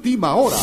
Última Hora.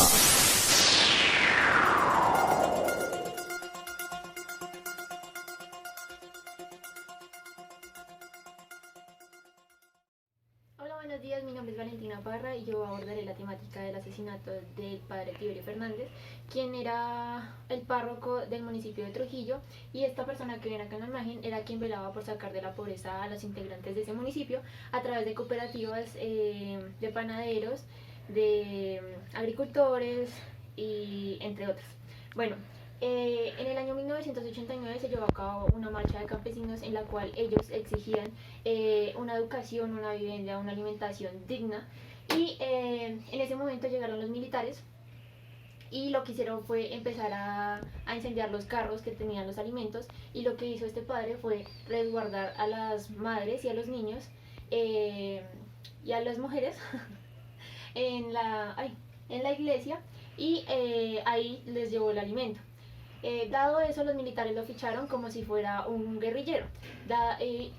Hola, buenos días, mi nombre es Valentina Parra y yo abordaré la temática del asesinato del padre Tiberio Fernández, quien era el párroco del municipio de Trujillo, y esta persona que ven acá en la imagen era quien velaba por sacar de la pobreza a los integrantes de ese municipio a través de cooperativas de panaderos, de agricultores y entre otros. Bueno, en el año 1989 se llevó a cabo una marcha de campesinos en la cual ellos exigían una educación, una vivienda, una alimentación digna, y en ese momento llegaron los militares y lo que hicieron fue empezar a incendiar los carros que tenían los alimentos, y lo que hizo este padre fue resguardar a las madres y a los niños y a las mujeres en la iglesia, y ahí les llevó el alimento. Dado eso, los militares lo ficharon como si fuera un guerrillero.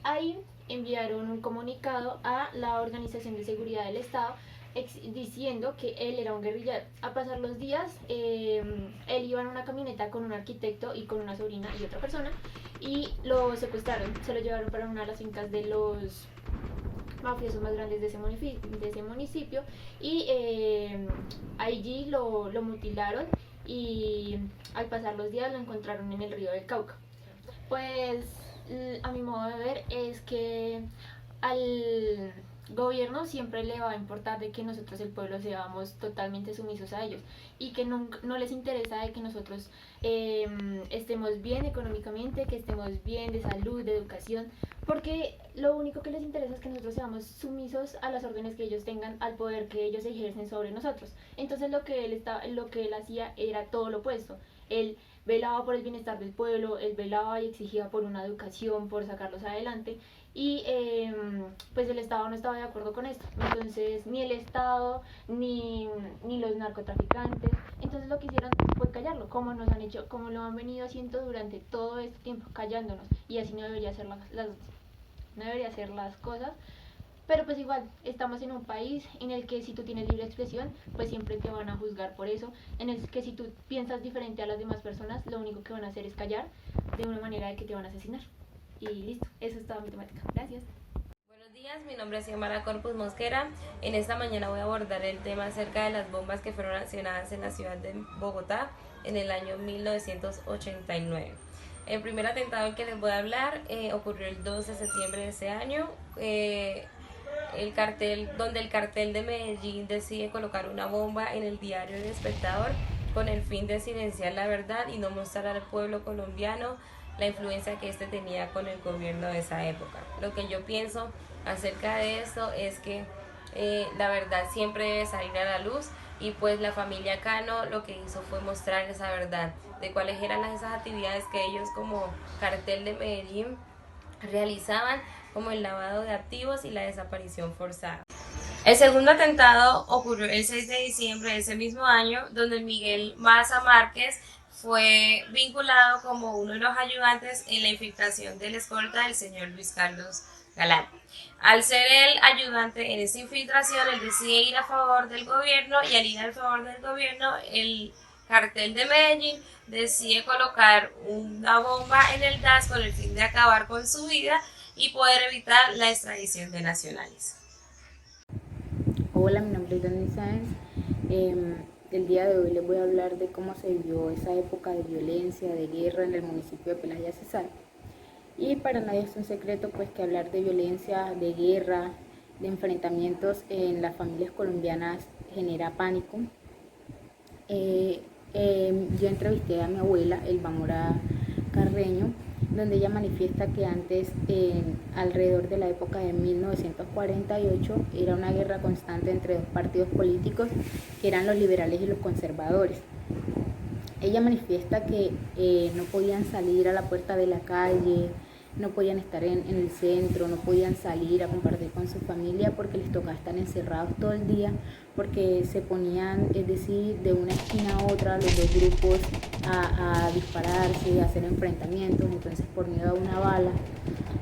Ahí enviaron un comunicado a la Organización de Seguridad del Estado diciendo que él era un guerrillero. A pasar los días, él iba en una camioneta con un arquitecto y con una sobrina y otra persona, y lo secuestraron, se lo llevaron para una de las fincas de los mafiosos más grandes de ese municipio, y allí lo mutilaron, y al pasar los días lo encontraron en el río del Cauca. Pues a mi modo de ver es que al gobierno siempre le va a importar de que nosotros, el pueblo, seamos totalmente sumisos a ellos, y que no les interesa de que nosotros estemos bien económicamente, que estemos bien de salud, de educación, porque lo único que les interesa es que nosotros seamos sumisos a las órdenes que ellos tengan, al poder que ellos ejercen sobre nosotros. Entonces lo que él hacía era todo lo opuesto. Él velaba por el bienestar del pueblo, él velaba y exigía por una educación, por sacarlos adelante, y pues el Estado no estaba de acuerdo con esto. Entonces ni el Estado ni los narcotraficantes, entonces lo que hicieron fue callarlo, como nos han hecho, como lo han venido haciendo durante todo este tiempo, callándonos, y así no debería ser no debería ser las cosas. Pero pues igual, estamos en un país en el que si tú tienes libre expresión, pues siempre te van a juzgar por eso, en el que si tú piensas diferente a las demás personas, lo único que van a hacer es callar, de una manera de que te van a asesinar. Y listo, eso es toda mi temática. Gracias. Buenos días, mi nombre es Xiomara Corpus Mosquera. En esta mañana voy a abordar el tema acerca de las bombas que fueron accionadas en la ciudad de Bogotá en el año 1989. El primer atentado que les voy a hablar ocurrió el 2 de septiembre de ese año. Donde el cartel de Medellín decide colocar una bomba en el diario El Espectador con el fin de silenciar la verdad y no mostrar al pueblo colombiano la influencia que este tenía con el gobierno de esa época. Lo que yo pienso acerca de esto es que la verdad siempre debe salir a la luz, y pues la familia Cano lo que hizo fue mostrar esa verdad de cuáles eran esas actividades que ellos como cartel de Medellín realizaban, como el lavado de activos y la desaparición forzada. El segundo atentado ocurrió el 6 de diciembre de ese mismo año, donde Miguel Maza Márquez fue vinculado como uno de los ayudantes en la infiltración de la escolta del señor Luis Carlos Galán. Al ser el ayudante en esa infiltración, él decide ir a favor del gobierno, y al ir a favor del gobierno, el cartel de Medellín decide colocar una bomba en el DAS con el fin de acabar con su vida y poder evitar la extradición de nacionales. Hola, mi nombre es Dani Sáenz. El día de hoy les voy a hablar de cómo se vivió esa época de violencia, de guerra en el municipio de Pelaya, Cesar. Y para nadie es un secreto pues que hablar de violencia, de guerra, de enfrentamientos en las familias colombianas genera pánico. Yo entrevisté a mi abuela, Elba Mora Carreño, donde ella manifiesta que antes, alrededor de la época de 1948, era una guerra constante entre dos partidos políticos, que eran los liberales y los conservadores. Ella manifiesta que no podían salir a la puerta de la calle, no podían estar en el centro, no podían salir a compartir con su familia porque les tocaba estar encerrados todo el día, porque se ponían, es decir, de una esquina a otra los dos grupos a dispararse, a hacer enfrentamientos. Entonces, por miedo a una bala,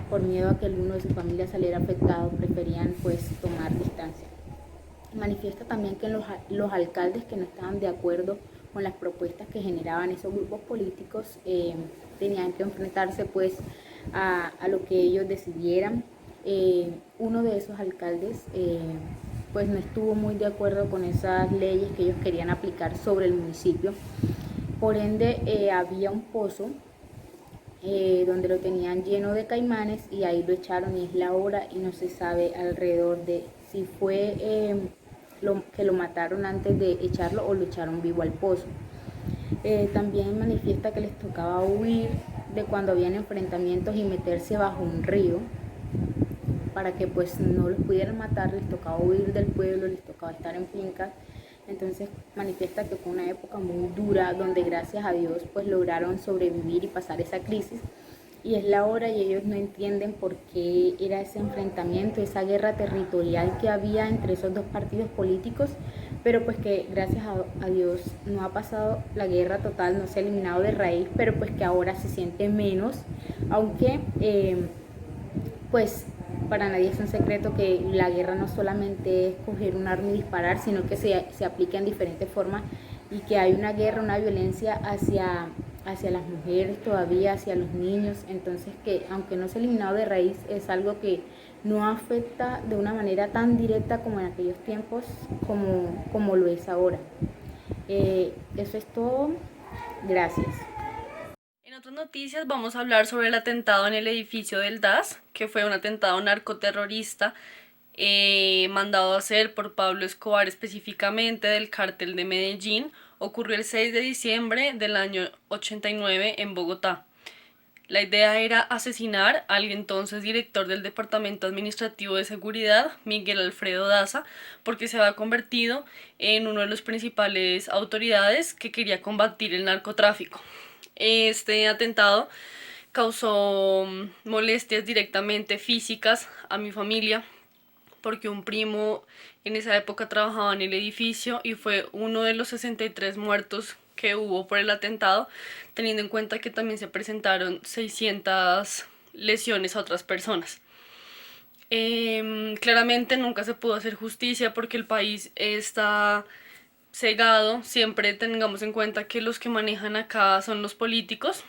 por miedo a que alguno de su familia saliera afectado, preferían pues tomar distancia. Manifiesta también que los alcaldes que no estaban de acuerdo con las propuestas que generaban esos grupos políticos tenían que enfrentarse pues a lo que ellos decidieran. Uno de esos alcaldes pues no estuvo muy de acuerdo con esas leyes que ellos querían aplicar sobre el municipio. Por ende había un pozo donde lo tenían lleno de caimanes y ahí lo echaron y es la hora y no se sabe alrededor de si fue que lo mataron antes de echarlo o lo echaron vivo al pozo. También manifiesta que les tocaba huir de cuando habían enfrentamientos y meterse bajo un río para que pues no los pudieran matar, les tocaba huir del pueblo, les tocaba estar en fincas. Entonces manifiesta que fue una época muy dura donde gracias a Dios pues lograron sobrevivir y pasar esa crisis y es la hora y ellos no entienden por qué era ese enfrentamiento, esa guerra territorial que había entre esos dos partidos políticos, pero pues que gracias a Dios no ha pasado la guerra total, no se ha eliminado de raíz, pero pues que ahora se siente menos, aunque pues para nadie es un secreto que la guerra no solamente es coger un arma y disparar, sino que se aplica en diferentes formas y que hay una guerra, una violencia hacia las mujeres todavía, hacia los niños. Entonces que aunque no se ha eliminado de raíz, es algo que no afecta de una manera tan directa como en aquellos tiempos, como lo es ahora. Eso es todo. Gracias. En otras noticias vamos a hablar sobre el atentado en el edificio del DAS, que fue un atentado narcoterrorista mandado a hacer por Pablo Escobar, específicamente del cártel de Medellín. Ocurrió el 6 de diciembre del año 89 en Bogotá. La idea era asesinar al entonces director del Departamento Administrativo de Seguridad, Miguel Alfredo Daza, porque se había convertido en uno de los principales autoridades que quería combatir el narcotráfico. Este atentado causó molestias directamente físicas a mi familia, porque un primo en esa época trabajaba en el edificio y fue uno de los 63 muertos que hubo por el atentado, teniendo en cuenta que también se presentaron 600 lesiones a otras personas. Claramente nunca se pudo hacer justicia porque el país está cegado. Siempre tengamos en cuenta que los que manejan acá son los políticos,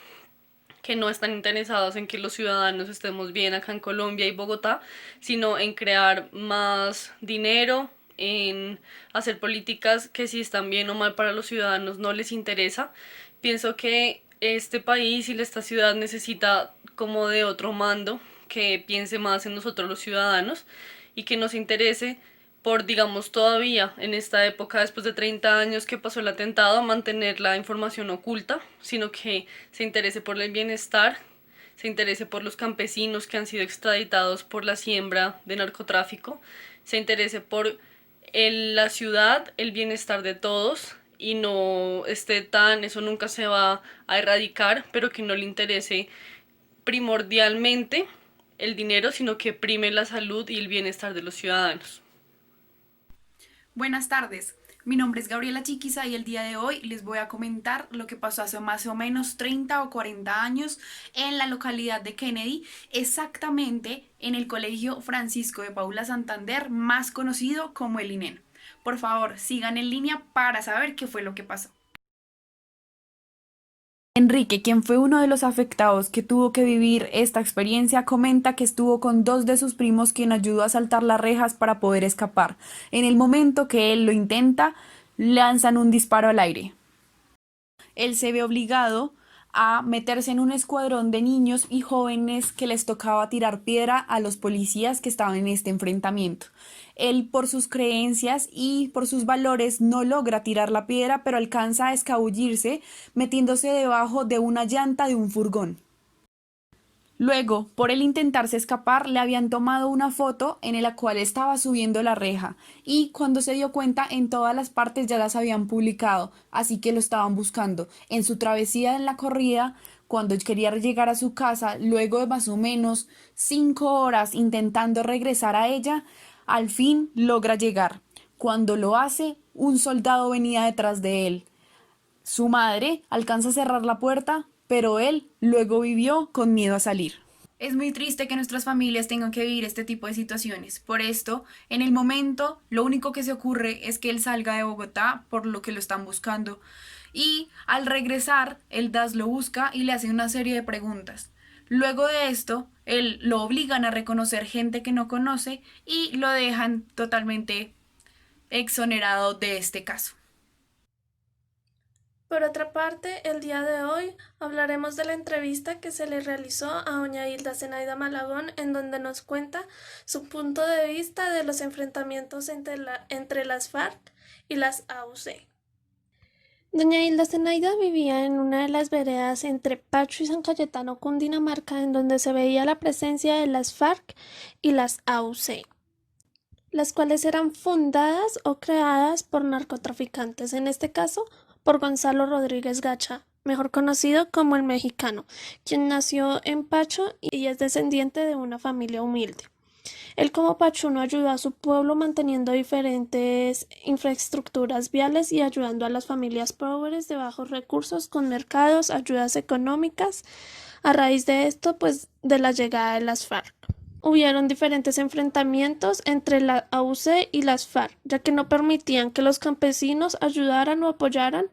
que no están interesados en que los ciudadanos estemos bien acá en Colombia y Bogotá, sino en crear más dinero, en hacer políticas que si están bien o mal para los ciudadanos no les interesa. Pienso que este país y esta ciudad necesita como de otro mando que piense más en nosotros los ciudadanos y que nos interese por, digamos, todavía en esta época, después de 30 años que pasó el atentado, mantener la información oculta, sino que se interese por el bienestar, se interese por los campesinos que han sido extraditados por la siembra de narcotráfico, se interese por la ciudad, el bienestar de todos y no esté eso nunca se va a erradicar, pero que no le interese primordialmente el dinero, sino que prime la salud y el bienestar de los ciudadanos. Buenas tardes, mi nombre es Gabriela Chiquiza y el día de hoy les voy a comentar lo que pasó hace más o menos 30 o 40 años en la localidad de Kennedy, exactamente en el Colegio Francisco de Paula Santander, más conocido como el INEN. Por favor, sigan en línea para saber qué fue lo que pasó. Enrique, quien fue uno de los afectados que tuvo que vivir esta experiencia, comenta que estuvo con dos de sus primos quien ayudó a saltar las rejas para poder escapar. En el momento que él lo intenta, lanzan un disparo al aire. Él se ve obligado a meterse en un escuadrón de niños y jóvenes que les tocaba tirar piedra a los policías que estaban en este enfrentamiento. Él, por sus creencias y por sus valores, no logra tirar la piedra, pero alcanza a escabullirse metiéndose debajo de una llanta de un furgón. Luego, por el intentarse escapar, le habían tomado una foto en la cual estaba subiendo la reja y cuando se dio cuenta en todas las partes ya las habían publicado, así que lo estaban buscando. En su travesía en la corrida, cuando quería llegar a su casa, luego de más o menos 5 horas intentando regresar a ella, al fin logra llegar. Cuando lo hace, un soldado venía detrás de él. Su madre alcanza a cerrar la puerta, pero él luego vivió con miedo a salir. Es muy triste que nuestras familias tengan que vivir este tipo de situaciones. Por esto, en el momento, lo único que se ocurre es que él salga de Bogotá, por lo que lo están buscando. Y al regresar, el DAS lo busca y le hace una serie de preguntas. Luego de esto, él lo obligan a reconocer gente que no conoce y lo dejan totalmente exonerado de este caso. Por otra parte, el día de hoy hablaremos de la entrevista que se le realizó a doña Hilda Zenaida Malagón, en donde nos cuenta su punto de vista de los enfrentamientos entre las FARC y las AUC. Doña Hilda Zenaida vivía en una de las veredas entre Pacho y San Cayetano, Cundinamarca, en donde se veía la presencia de las FARC y las AUC, las cuales eran fundadas o creadas por narcotraficantes, en este caso por Gonzalo Rodríguez Gacha, mejor conocido como el Mexicano, quien nació en Pacho y es descendiente de una familia humilde. Él como pachuno ayudó a su pueblo manteniendo diferentes infraestructuras viales y ayudando a las familias pobres de bajos recursos con mercados, ayudas económicas. A raíz de esto, pues de la llegada de las FARC. Hubieron diferentes enfrentamientos entre la AUC y las FARC, ya que no permitían que los campesinos ayudaran o apoyaran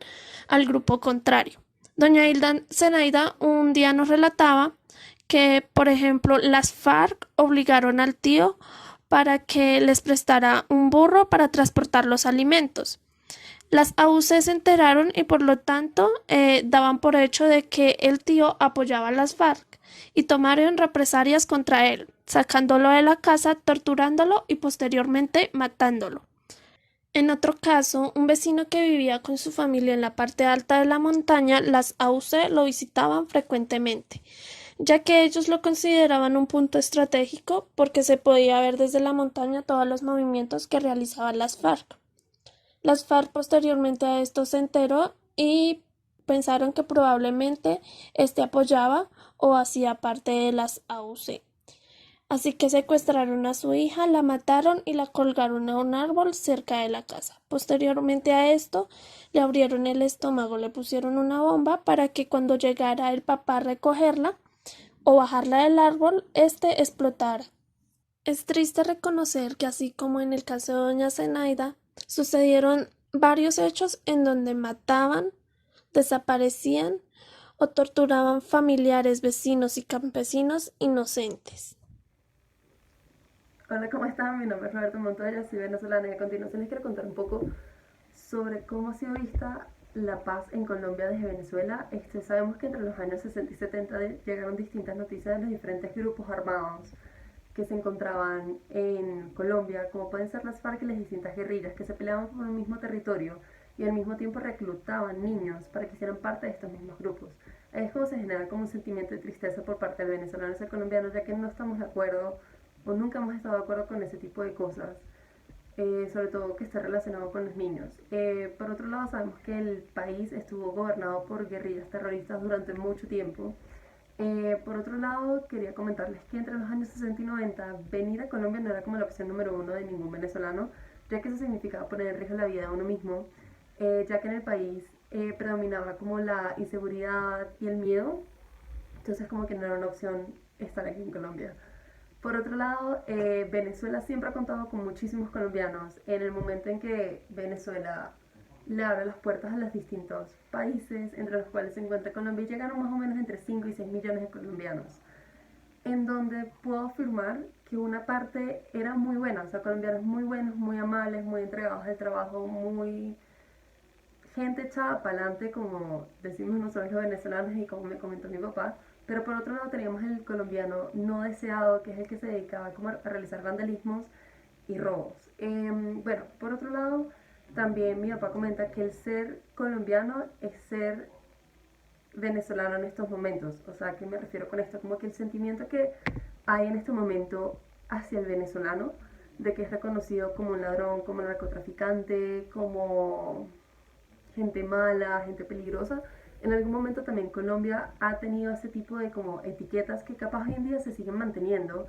al grupo contrario. Doña Hilda Zenaida un día nos relataba que, por ejemplo, las FARC obligaron al tío para que les prestara un burro para transportar los alimentos. Las AUC se enteraron y por lo tanto daban por hecho de que el tío apoyaba a las FARC y tomaron represalias contra él, sacándolo de la casa, torturándolo y posteriormente matándolo. En otro caso, un vecino que vivía con su familia en la parte alta de la montaña, las AUC lo visitaban frecuentemente, ya que ellos lo consideraban un punto estratégico porque se podía ver desde la montaña todos los movimientos que realizaban las FARC. Las FARC posteriormente a esto se enteró y pensaron que probablemente apoyaba o hacía parte de las AUC. Así que secuestraron a su hija, la mataron y la colgaron a un árbol cerca de la casa. Posteriormente a esto, le abrieron el estómago, le pusieron una bomba para que cuando llegara el papá a recogerla o bajarla del árbol, explotara. Es triste reconocer que así como en el caso de doña Zenaida, sucedieron varios hechos en donde mataban, desaparecían o torturaban familiares, vecinos y campesinos inocentes. Hola, ¿cómo están? Mi nombre es Roberto Montoya, soy venezolana y a continuación les quiero contar un poco sobre cómo ha sido vista la paz en Colombia desde Venezuela. Sabemos que entre los años 60 y 70 llegaron distintas noticias de los diferentes grupos armados que se encontraban en Colombia, como pueden ser las FARC y las distintas guerrillas que se peleaban por un mismo territorio y al mismo tiempo reclutaban niños para que hicieran parte de estos mismos grupos. Ahí es como se genera como un sentimiento de tristeza por parte del venezolano y el colombiano, ya que no estamos de acuerdo o nunca hemos estado de acuerdo con ese tipo de cosas, sobre todo que esté relacionado con los niños. Por otro lado, sabemos que el país estuvo gobernado por guerrillas terroristas durante mucho tiempo. Por otro lado, quería comentarles que entre los años 60 y 90, venir a Colombia no era como la opción número uno de ningún venezolano, ya que eso significaba poner en riesgo la vida de uno mismo, ya que en el país predominaba como la inseguridad y el miedo, entonces como que no era una opción estar aquí en Colombia. Por otro lado, Venezuela siempre ha contado con muchísimos colombianos. En el momento en que Venezuela le abre las puertas a los distintos países, entre los cuales se encuentra Colombia, llegaron más o menos entre 5 y 6 millones de colombianos, en donde puedo afirmar que una parte era muy buena, o sea, colombianos muy buenos, muy amables, muy entregados al trabajo, muy gente echada para adelante, como decimos nosotros los venezolanos y como me comentó mi papá. Pero por otro lado teníamos el colombiano no deseado, que es el que se dedicaba como a realizar vandalismos y robos. Bueno, por otro lado, también mi papá comenta que el ser colombiano es ser venezolano en estos momentos. O sea, ¿a qué me refiero con esto? Como que el sentimiento que hay en este momento hacia el venezolano, de que es reconocido como un ladrón, como un narcotraficante, como gente mala, gente peligrosa. En algún momento también Colombia ha tenido ese tipo de como etiquetas que capaz hoy en día se siguen manteniendo.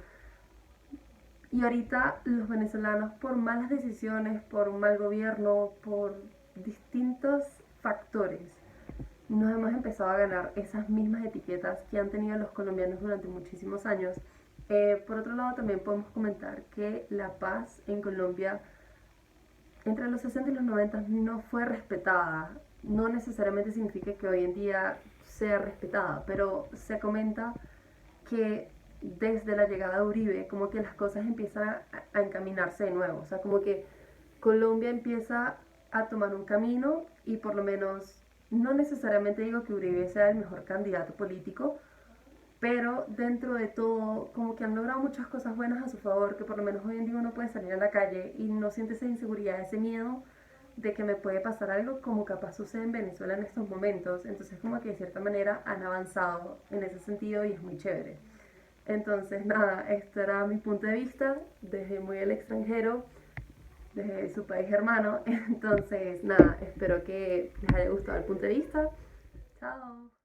Y ahorita los venezolanos, por malas decisiones, por un mal gobierno, por distintos factores, nos hemos empezado a ganar esas mismas etiquetas que han tenido los colombianos durante muchísimos años. Por otro lado, también podemos comentar que la paz en Colombia entre los 60 y los 90 no fue respetada. No necesariamente significa que hoy en día sea respetada, pero se comenta que desde la llegada de Uribe como que las cosas empiezan a encaminarse de nuevo, o sea, como que Colombia empieza a tomar un camino y por lo menos, no necesariamente digo que Uribe sea el mejor candidato político, pero dentro de todo como que han logrado muchas cosas buenas a su favor, que por lo menos hoy en día uno puede salir a la calle y no siente esa inseguridad, ese miedo de que me puede pasar algo como capaz sucede en Venezuela en estos momentos. Entonces como que de cierta manera han avanzado en ese sentido y es muy chévere. Entonces nada, este era mi punto de vista desde muy el extranjero, desde su país hermano. Entonces nada, espero que les haya gustado el punto de vista. Chao.